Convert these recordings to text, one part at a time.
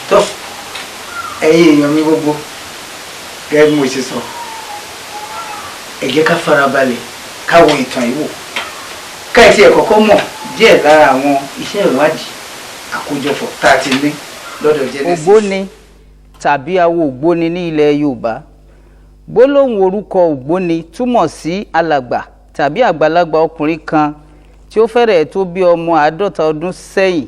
tó ẹ̀yin èèyàn mi gbogbo gẹ́gẹ́ bí mo ṣe sọ ẹ jẹ́ ká farabalẹ̀ ká wo ìtàn yìí wò ká ẹ tiẹ̀ kọ́kọ́ mọ̀ díẹ̀ lára àwọn iṣẹ́ ìwádìí àkójọpọ̀ tá a ti ní lọ́dọ̀ Genesis. Ògbóni tàbí awo ògbóni ní ilẹ̀ Yorùbá. Gbólóhùn orúkọ ògbóni túmọ̀ sí alàgbà tàbí àgbàlagbà ọkùnrin kan tí ó fẹ́rẹ̀ẹ́ tó bí ọmọ 50 ọdún sẹ́yìn.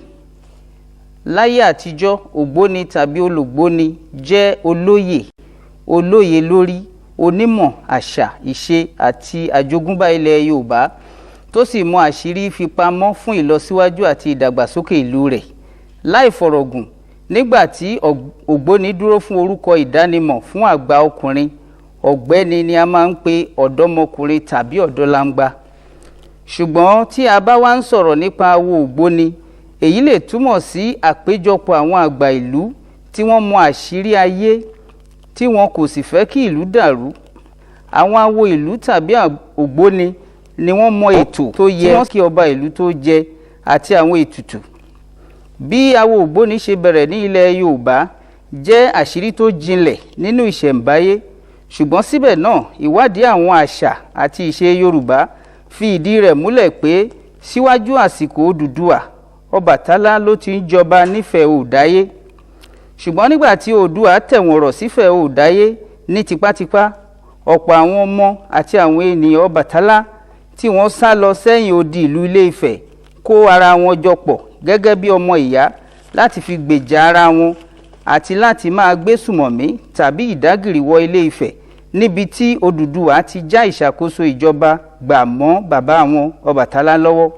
Láyé àtijọ́, ògbóni tàbí olùgbóni jẹ́ olóye lórí, onímọ̀ àṣà, ìṣe àti àjogúnbá ilẹ̀ Yorùbá tó sì mọ àṣírí fipamọ́ fún ìlọsíwájú àti ìdàgbàsókè ìlú rẹ̀. Láì fọ̀rọ̀gùn, nígbà tí ògbóni dúró fún orúkọ ìdánimọ̀ fún àgbà ọkùnrin, ọ̀gbẹ́ni ni a máa ń pe ọ̀dọ́mọkùnrin tàbí ọ̀dọ́langba. Ṣùgbọ́n tí a bá wá ń sọ̀rọ̀ nípa awo ògbóni, èyí lè túmọ̀ sí àpéjọpọ̀ àwọn àgbà ìlú tí wọ́n mọ àṣírí ayé tí wọn kò sì fẹ́ kí ìlú dàrú. Àwọn awo ìlú tàbí ògbóni ni wọ́n mọ ètò tó yẹ kí ọba ìlú tó jẹ àti àwọn ètùtù. Bí awo ògbóni ṣe bẹ̀rẹ̀ ní ilẹ̀ Yorùbá jẹ́ àṣírí tó jinlẹ̀ nínú ìṣẹ̀ǹbáyé, ṣùgbọ́n síbẹ̀ náà ìwádìí àwọn àṣà àti ìṣe Yorùbá fi ìdí rẹ̀ múlẹ̀ pé síwájú àsìkò Odùduwà, Ọbàtálá ló ti ń jọba nífẹ̀ẹ́ Òòdáyé. Ṣùgbọ́n nígbà tí Oòduà tẹ̀wọ̀n rọ̀ sífẹ̀ẹ́ Òòdáyé ní tipátipá, ọ̀pọ̀ àwọn ọmọ àti àwọn ènìyàn Ọbàtálá tí wọ́n sá lọ sẹ́yìn odi ìlú Ilé-Ifẹ̀ kó ara wọn jọ pọ̀ gẹ́gẹ́ bí ọmọ ìyá láti fi gbèjà ara wọn àti láti máa gbé sùmọ̀mí tàbí ìdágìrì wọ Ilé-Ifẹ̀ níbi tí Odùduwà ti já ìṣàkóso ìjọba gbà mọ́ bàbá wọn Ọbàtálá lọ́wọ́.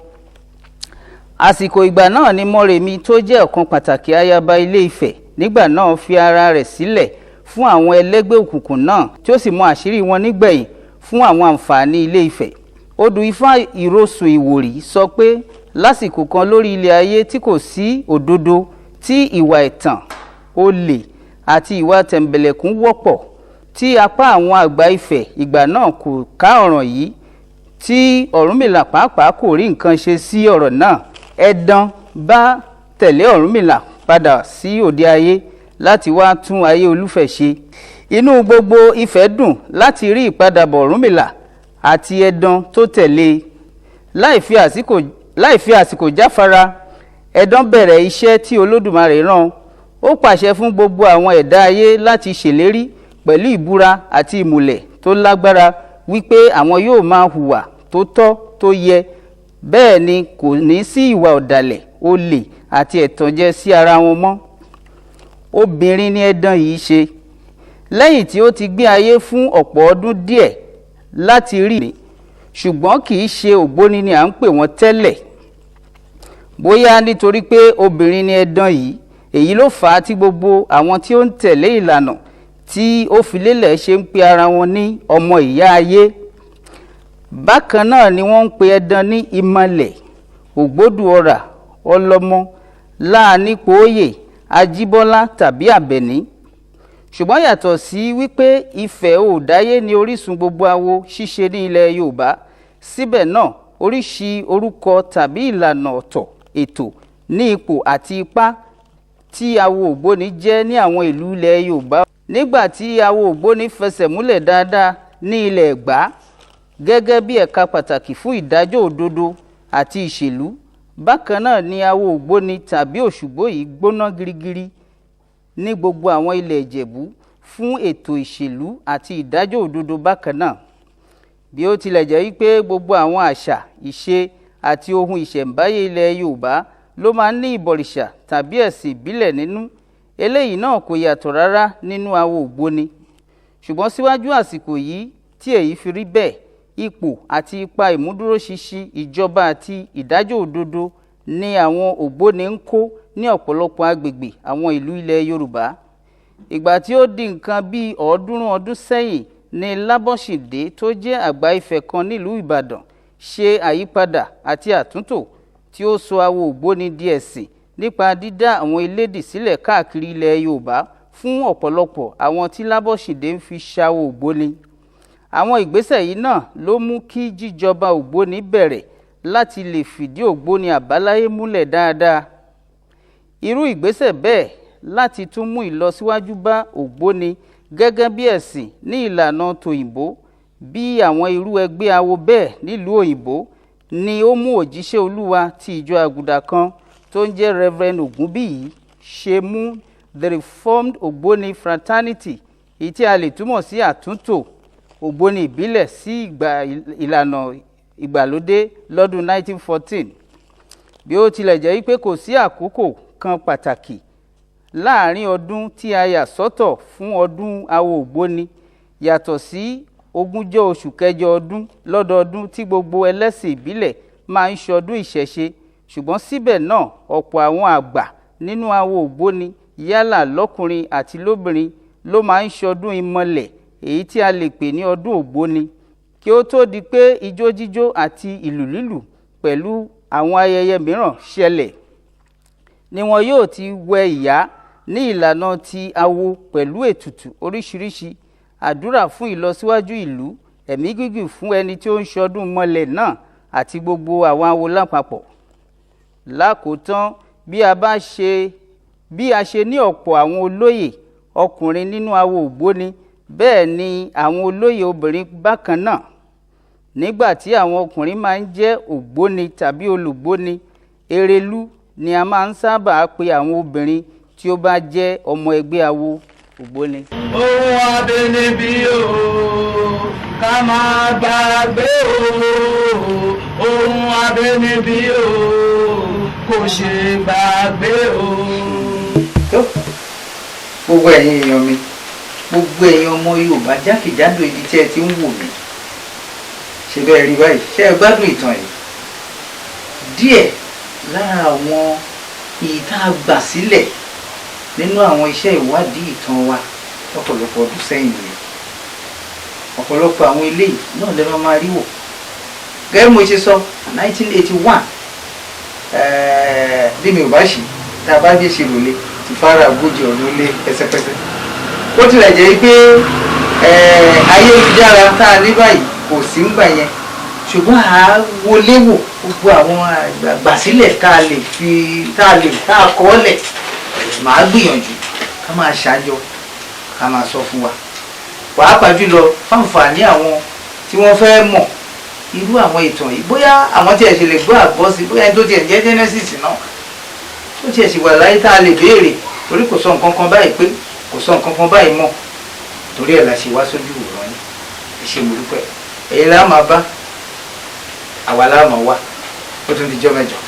Àsìkò ìgbà náà ni Mọ́remí tó jẹ́ ọ̀kan pàtàkì ayaba Ilé-Ifẹ̀ nígbà náà fi ara rẹ̀ sílẹ̀ fún àwọn ẹlẹ́gbẹ́ òkùnkùn náà tí ó sì mọ àṣírí wọn nígbẹ̀yìn fún àwọn àǹfààní Ilé-Ifẹ̀. Odù Ifá Ìrosùn Ìwòrì sọ pé lásìkò kan lórí ilẹ̀ ayé tí kò sí òdodo, tí ìwà ẹ̀tàn, olè àti ìwà tẹ̀m̀bẹ̀lẹ̀kún wọ́pọ̀, tí apá àwọn àgbà Ifẹ̀ ìgbà náà kò ká ọ̀ràn yìí, tí Ọ̀rúnmìlà pàápàá kò rí nǹkan ṣe sí ọ̀rọ̀ náà, ẹ̀dán bá tẹ̀lé Ọ̀rúnmìlà padà sí òde ayé láti wá tún ayé Olúfẹ̀ ṣe. Inú gbogbo Ifẹ̀ dùn láti rí ìpadàbọ̀ Ọ̀rúnmìlà àti ẹ̀dán tó tẹ̀lé. Láì fi àsìkò jáfara, ẹ̀dán bẹ̀rẹ̀ iṣẹ́ tí Olódùmarè rán. Ó pàṣẹ fún gbogbo àwọn ẹ̀dá ayé láti ṣèlérí pẹ̀lú ìbúra àti ìmùlẹ̀ tó lágbára wípé àwọn yóò máa hùwà tó tọ́ tó yẹ, bẹ́ẹ̀ ni kò ní sí ìwà ọ̀dàlẹ̀, olè àti ẹ̀tànjẹ sí ara wọn mọ́. Obìnrin ni ẹ̀dán yìí ṣe. Lẹ́yìn tí ó ti gbé ayé fún ọ̀pọ̀ ọdún díẹ̀ láti rí, ṣùgbọ́n kì í ṣe ògbóni ni à ń pè wọ́n tẹ́lẹ̀. Bóyá nítorí pé obìnrin ni ẹ̀dán yìí, èyí ló fà á tí gbogbo àwọn tí ó ń tẹ̀lé ìlànà tí ó fi lélẹ̀ ṣe ń pe ara wọn ní ọmọ ìyá ayé. Bákan náà ni wọ́n ń pe ẹ̀dán ní ìmọ̀lẹ̀, ògbódùọrà, ọlọ́mọ, láànípòóyè, ajíbọ́lá tàbí àbẹ̀ní. Ṣùgbọ́n yàtọ̀ sí wípé Ifẹ̀ Òòdáyé ni orísun gbogbo awo ṣíṣe ní ilẹ̀ Yorùbá, síbẹ̀ náà oríṣi orúkọ tàbí ìlànà ọ̀tọ̀ ètò ní ipò àti ipá tí awo ògbóni jẹ́ ní àwọn ìlú ilẹ̀ Yorùbá. Nígbà tí awo ògbóni fẹsẹ̀ múlẹ̀ dáadáa ní ilẹ̀ Ẹ̀gbá gẹ́gẹ́ bí ẹ̀ka pàtàkì fún ìdájọ́ òdodo àti ìṣèlú, bákan náà ni awo ògbóni tàbí Òṣùgbó yìí gbóná girigiri ní gbogbo àwọn ilẹ̀ Ìjẹ̀bú fún ètò ìṣèlú àti ìdájọ́ òdodo bákan náà. Bí ó tilẹ̀ jẹ́ wípé gbogbo àwọn àṣà, ìṣe àti ohun ìṣẹ̀ǹbáyé ilẹ̀ Yorùbá ló máa ń ní ìbọ̀rìṣà tàbí ẹ̀sìn ìbílẹ̀ nínú, eléyìí náà kò yàtọ̀ rárá nínú awo ògbóni. Ṣùgbọ́n síwájú àsìkò yìí tí èyí fi rí bẹ́ẹ̀, ipò àti ipa ìmúdúróṣinṣin ìjọba àti ìdájọ́ òdodo ni àwọn ògbóni ń kó ní ọ̀pọ̀lọpọ̀ agbègbè àwọn ìlú ilẹ̀ Yorùbá. Ìgbà tí ó di nǹkan bí 300 ọdún sẹ́yìn ni Lábọ̀ṣìndé tó jẹ́ àgbà Ifẹ̀ kan nílùú Ìbàdàn ṣe àyípadà àti àtúntò tí ó sọ awo ògbóni di ẹ̀sìn nípa dídá àwọn ilédì sílẹ̀ káàkiri ilẹ̀ Yorùbá fún ọ̀pọ̀lọpọ̀ àwọn tí Lábọ̀ṣìndé ń fi ṣawo ògbóni. Àwọn ìgbésẹ̀ yìí náà ló mú kí jíjọba ògbóni bẹ̀rẹ̀ láti lè fìdí ògbóni àbáláyé múlẹ̀ dáadáa. irú ìgbésẹ̀ bẹ́ẹ̀ láti tún mú ìlọsíwájú bá ògbóni gẹ́gẹ́ bí ẹ̀sìn ní ìlànà tòyìnbó bí àwọn irú ẹgbẹ́ awo bẹ́ẹ̀ nílùú òyìnbó ni ó mú òjíṣẹ́ olúwa ti ìjọ àgùdà kan tó ń jẹ́ Reverend Ògúnbíyì ṣe mú the Reformed Ògbóni Fraternity, èyí tí a lè túmọ̀ sí àtúntò ògbóni ìbílẹ̀ sí ìlànà ìgbàlódé lọ́dún 1914. Bí ó tilẹ̀ jẹ́ wípé kò sí àkókò kan pàtàkì láàrin ọdún tí a yà sọ́tọ̀ fún ọdún Awo Ogboni yàtọ̀ sí ogúnjọ́ oṣù kẹjọ ọdún lọ́dọọdún tí gbogbo ẹlẹ́sìn ìbílẹ̀ máa ń ṣọdún ìṣẹ̀ṣe, ṣùgbọ́n síbẹ̀ náà ọ̀pọ̀ àwọn àgbà nínú Awo Ogboni yálà lọ́kùnrin àti lóbìnrin ló máa ń ṣọdún ìmọ̀lẹ̀, èyí tí a lè pè ní ọdún Ògbóni, kí ó tó di pé ijó jíjó àti ìlù lílù pẹ̀lú àwọn ayẹyẹ mìíràn ṣẹlẹ̀ ni wọn yóò ti wẹ ìyá ní ìlànà ti awo pẹ̀lú ètùtù oríṣiríṣi, àdúrà fún ìlọsíwájú ìlú, ẹ̀mí gígùn fún ẹni tí ó ń ṣọdún mọ́lẹ̀ náà àti gbogbo àwọn awo lápapọ̀. Lákòótán, bí a ṣe ní ọ̀pọ̀ àwọn olóyè ọkùnrin nínú Awo Ogboni, bẹ́ẹ̀ ni àwọn olóyè obìnrin bákan náà. Nígbà tí àwọn ọkùnrin máa ń jẹ́ ògbóni tàbí olùgbóni, erelú ni a máa ń sábà pe àwọn obìnrin tí ó bá jẹ́ ọmọ ẹgbẹ́ Awo Ogboni. Ohun abínibí o, ká máa gbàgbé o, ohun abínibí o, kò ṣe gbàgbé o. tó gbogbo ẹ̀yin èèyàn mi, gbogbo ẹ̀yin ọmọ Yorùbá jákèjádò ibi tí ẹ ti ń wò mí, ṣe bẹ́ẹ̀ rí báyìí, ṣé ẹ gbádùn ìtàn yìí? Díẹ̀ lára àwọn ìta gbà sílẹ̀ nínú àwọn iṣẹ́ ìwádìí ìtàn wa lọ́pọ̀lọpọ̀ ọdún sẹ́yìn yẹn, ọ̀pọ̀lọpọ̀ àwọn eléyìí náà lè máa rí wò. Gẹ́gẹ́ mo ṣe sọ 1981 bí mi ò bá ṣì tá a bá dé ṣe lòlẹ̀ ti fara ogójì ọdún lé pẹ́sẹ́pẹ́sẹ́. Ó tilẹ̀ jẹ́ pé ayélujára tá a ní báyìí kò sí ń gbà yẹn, ṣùgbọ́n a wọlé wò gbogbo àwọn àgbàsílẹ̀ tá a kọ́ lẹ̀. Màá gbìyànjú ká máa ṣàjọ ká máa sọ fún wa, pàápàá jùlọ fáǹfààní àwọn tí wọ́n fẹ́ mọ̀ irú àwọn ìtàn yìí, bóyá àwọn tí ẹ̀ ṣe lè gbọ́ àgbọ́ sí, bóyá ẹni tó tiẹ̀ jẹ́ Genesis náà tó tiẹ̀ sì wà láyé tá a lè béèrè, torí kò sọ nǹkan kan báyìí pé kò sọ nǹkan kan báyìí mọ́, torí ẹ̀ la ṣe wá sójú ìwòran yìí. Ẹ ṣé mo dúpẹ́, ẹ̀yin la máa bá, àwa la máa wá, ó tún di jọ́ mẹ́jọ.